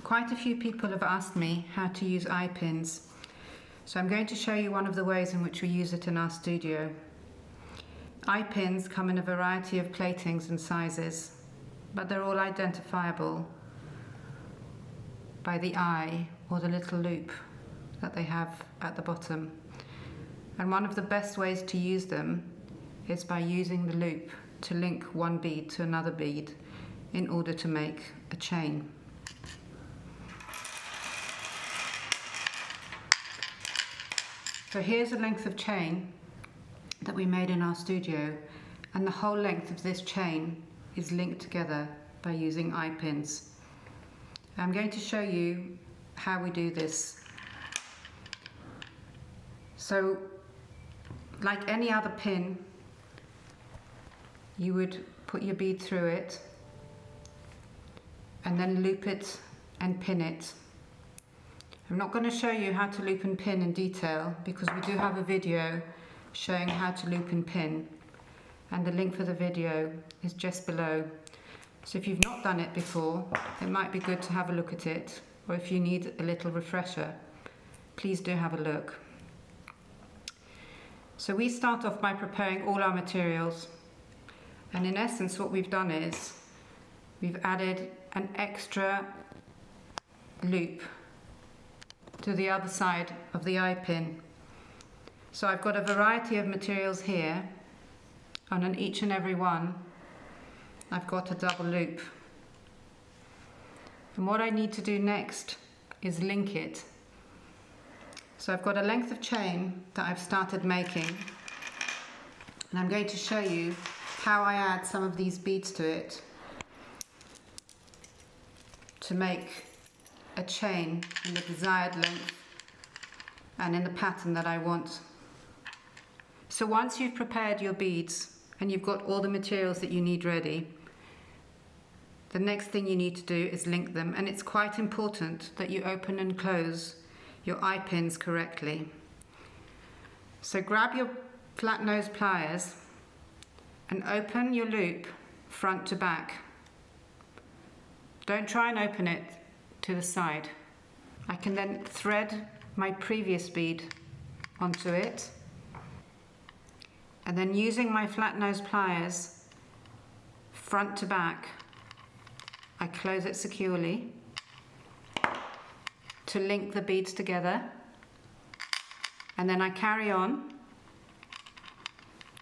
Quite a few people have asked me how to use eye pins, so I'm going to show you one of the ways in which we use it in our studio. Eye pins come in a variety of platings and sizes, but they're all identifiable by the eye or the little loop that they have at the bottom. And one of the best ways to use them is by using the loop to link one bead to another bead in order to make a chain. So here's a length of chain that we made in our studio, and the whole length of this chain is linked together by using eye pins. I'm going to show you how we do this. So, like any other pin, you would put your bead through it and then loop it and pin it. I'm not going to show you how to loop and pin in detail because we do have a video showing how to loop and pin, and the link for the video is just below. So if you've not done it before, it might be good to have a look at it, or if you need a little refresher, please do have a look. So we start off by preparing all our materials, and in essence what we've done is we've added an extra loop to the other side of the eye pin. So I've got a variety of materials here, and on each and every one I've got a double loop. And what I need to do next is link it. So I've got a length of chain that I've started making, and I'm going to show you how I add some of these beads to it to make a chain in the desired length and in the pattern that I want. So once you've prepared your beads and you've got all the materials that you need ready, the next thing you need to do is link them, and it's quite important that you open and close your eye pins correctly. So grab your flat nose pliers and open your loop front to back. Don't try and open it to the side. I can then thread my previous bead onto it, and then using my flat nose pliers front to back, I close it securely to link the beads together, and then I carry on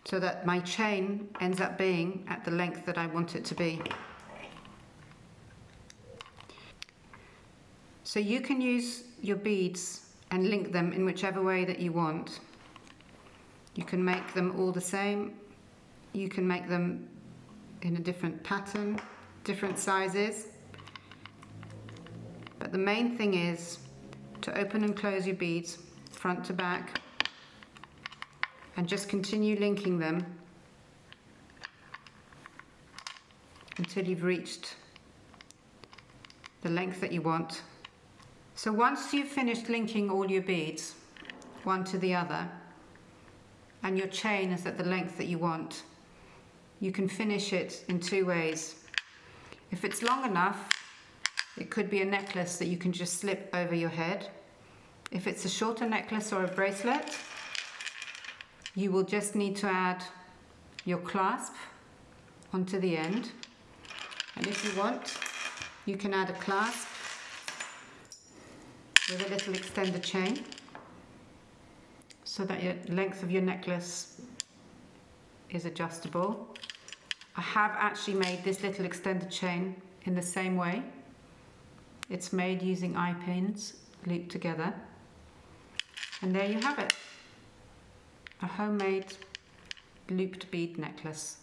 so that my chain ends up being at the length that I want it to be. So you can use your beads and link them in whichever way that you want. You can make them all the same, you can make them in a different pattern, different sizes, but the main thing is to open and close your beads front to back and just continue linking them until you've reached the length that you want. So once you've finished linking all your beads one to the other and your chain is at the length that you want, you can finish it in two ways. If it's long enough, it could be a necklace that you can just slip over your head. If it's a shorter necklace or a bracelet, you will just need to add your clasp onto the end. And if you want, you can add a clasp with a little extended chain so that your length of your necklace is adjustable. I have actually made this little extended chain in the same way. It's made using eye pins looped together. And there you have it, a homemade looped bead necklace.